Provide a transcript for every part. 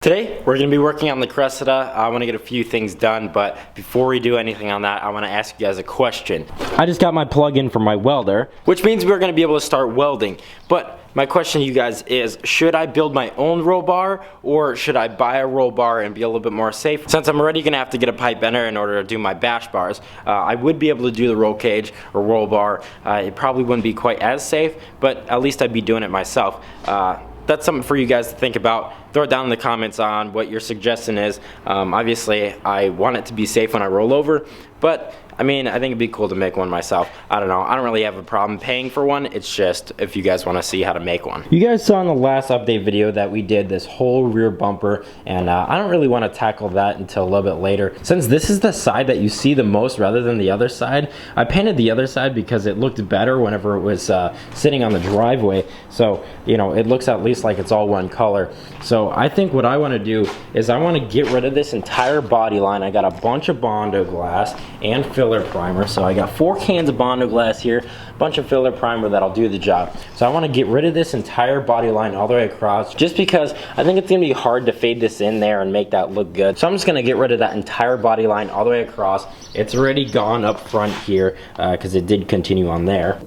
Today, we're going to be working on the Cressida. I want to get a few things done, but before we do anything on that, I want to ask you guys a question. I just got my plug-in for my welder, which means we're going to be able to start welding. But my question to you guys is, should I build my own roll bar, or should I buy a roll bar and be a little bit more safe? Since I'm already going to have to get a pipe bender in order to do my bash bars, I would be able to do the roll cage or roll bar. It probably wouldn't be quite as safe, but at least I'd be doing it myself. That's something for you guys to think about. Throw it down in the comments on what your suggestion is. Obviously, I want it to be safe when I roll over, but I mean, I think it'd be cool to make one myself. I don't know. I don't really have a problem paying for one. It's just if you guys want to see how to make one. You guys saw in the last update video that we did this whole rear bumper, and I don't really want to tackle that until a little bit later. Since this is the side that you see the most rather than the other side, I painted the other side because it looked better whenever it was sitting on the driveway. So, you know, it looks at least like it's all one color. So I think what I want to do is I want to get rid of this entire body line. I got a bunch of Bondo glass and filler primer. So I got 4 cans of Bondo glass here, a bunch of filler primer that'll do the job. So I want to get rid of this entire body line all the way across, just because I think it's going to be hard to fade this in there and make that look good. So I'm just going to get rid of that entire body line all the way across. It's already gone up front here because it did continue on there.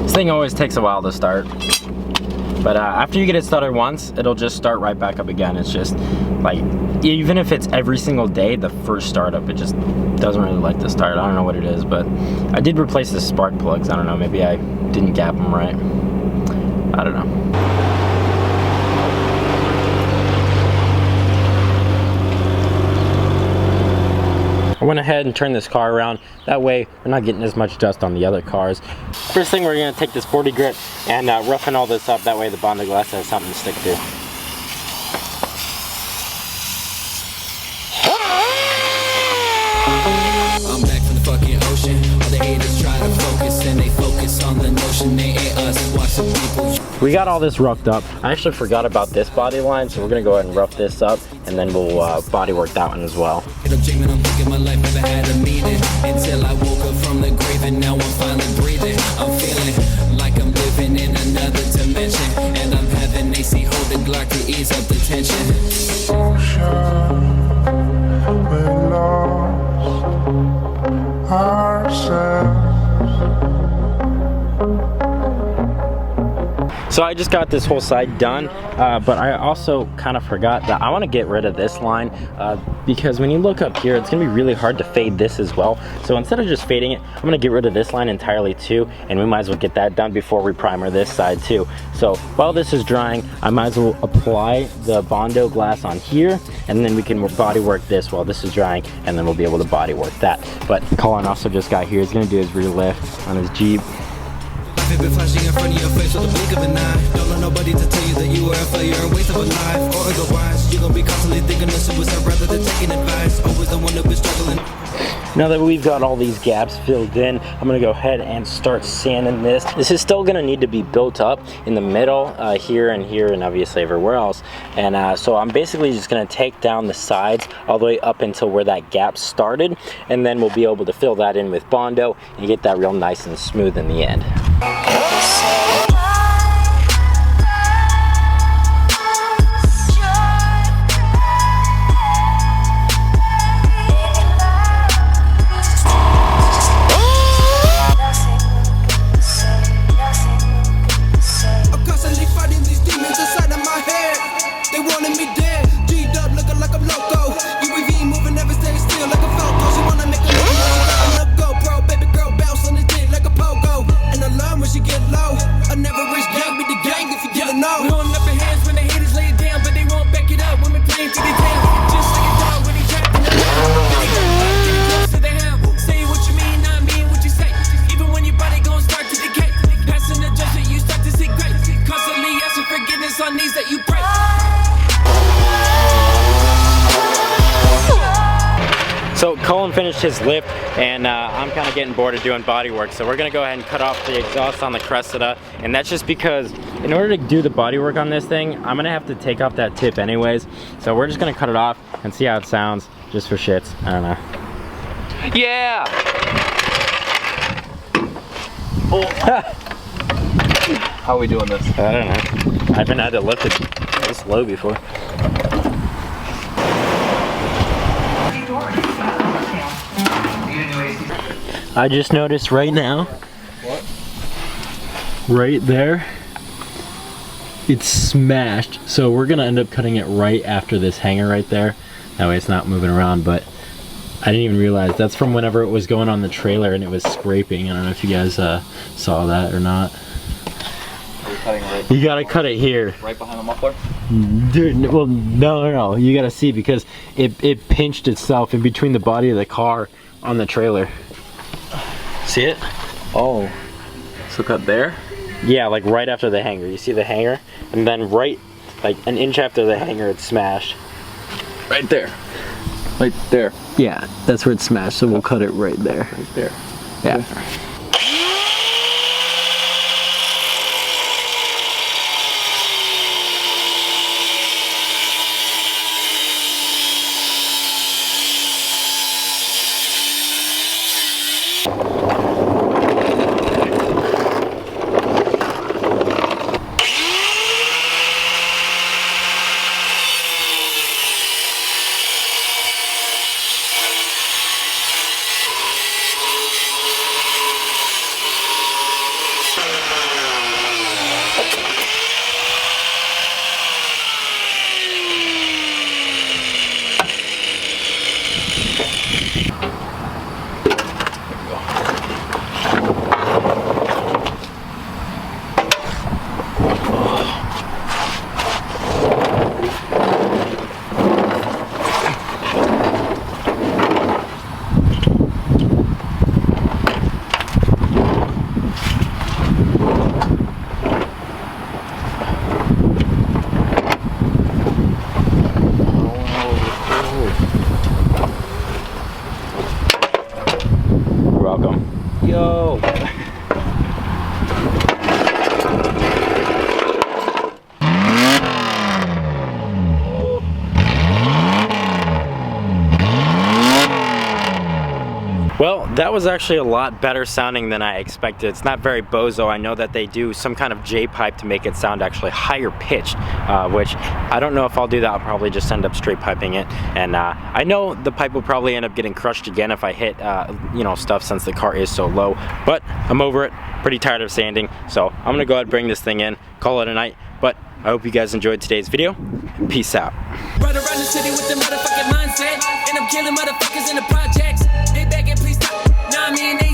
This thing always takes a while to start, but after you get it started once, it'll just start right back up again. It's just like, even if it's every single day, the first startup, it just doesn't really like to start. I don't know what it is, but I did replace the spark plugs. I don't know, maybe I didn't gap them right. I don't know. I went ahead and turned this car around. That way, we're not getting as much dust on the other cars. First thing, we're gonna take this 40 grit and roughen all this up. That way the Bondo glass has something to stick to. I'm back from the fucking ocean. All the haters try to focus and they focus on the notion they ain't us. Watch the people. We got all this roughed up. I actually forgot about this body line, so we're gonna go ahead and rough this up, and then we'll body work that one as well. I'm thinking my life never had a meaning until I woke up from the grave, and now I'm finally breathing. I'm feeling like I'm living in another dimension, and I'm having AC hold the Glock to ease up the tension. We lost ourselves. So I just got this whole side done, but I also kind of forgot that I want to get rid of this line because when you look up here, it's going to be really hard to fade this as well. So instead of just fading it, I'm going to get rid of this line entirely too, and we might as well get that done before we primer this side too. So while this is drying, I might as well apply the Bondo glass on here, and then we can body work this while this is drying, and then we'll be able to body work that. But Colin also just got here. He's going to do his rear lift on his Jeep. Been flashing in front of your face with a blink of an eye. Don't let nobody to tell you that you are a failure and waste of a life. Or otherwise, you're gonna be constantly thinking of suicide rather than taking advice. Always the one that was struggling. Now that we've got all these gaps filled in, I'm gonna go ahead and start sanding this. This is still gonna need to be built up in the middle, here, and obviously everywhere else. And so I'm basically just gonna take down the sides all the way up until where that gap started, and then we'll be able to fill that in with Bondo and get that real nice and smooth in the end. So Colin finished his lift, and I'm kind of getting bored of doing body work, so we're gonna go ahead and cut off the exhaust on the Cressida. And that's just because in order to do the body work on this thing, I'm gonna have to take off that tip anyways. So we're just gonna cut it off and see how it sounds, just for shits. I don't know. Yeah! Oh. How are we doing this? I don't know. I haven't had to lift it this low before. I just noticed right now, right there, it's smashed. So we're gonna end up cutting it right after this hanger right there. That way it's not moving around, but I didn't even realize that's from whenever it was going on the trailer and it was scraping. I don't know if you guys saw that or not. You gotta cut it here. Right behind the muffler? Dude, well, no. You gotta see because it pinched itself in between the body of the car on the trailer. See it? Oh. So cut there? Yeah, like right after the hanger. You see the hanger? And then right, like an inch after the hanger, it's smashed. Right there. Right there. Yeah, that's where it's smashed, so we'll cut it right there. Right there. Yeah. Okay. Yo! Well, that was actually a lot better sounding than I expected. It's not very bozo. I know that they do some kind of J-pipe to make it sound actually higher pitched, which I don't know if I'll do that. I'll probably just end up straight piping it. And I know the pipe will probably end up getting crushed again if I hit, you know, stuff since the car is so low. But I'm over it. Pretty tired of sanding. So I'm gonna go ahead and bring this thing in, call it a night. But I hope you guys enjoyed today's video. Peace out. Run around the city with the motherfucking mindset, and I'm killing motherfuckers in the projects. They begging, please stop. Nah, I mean, they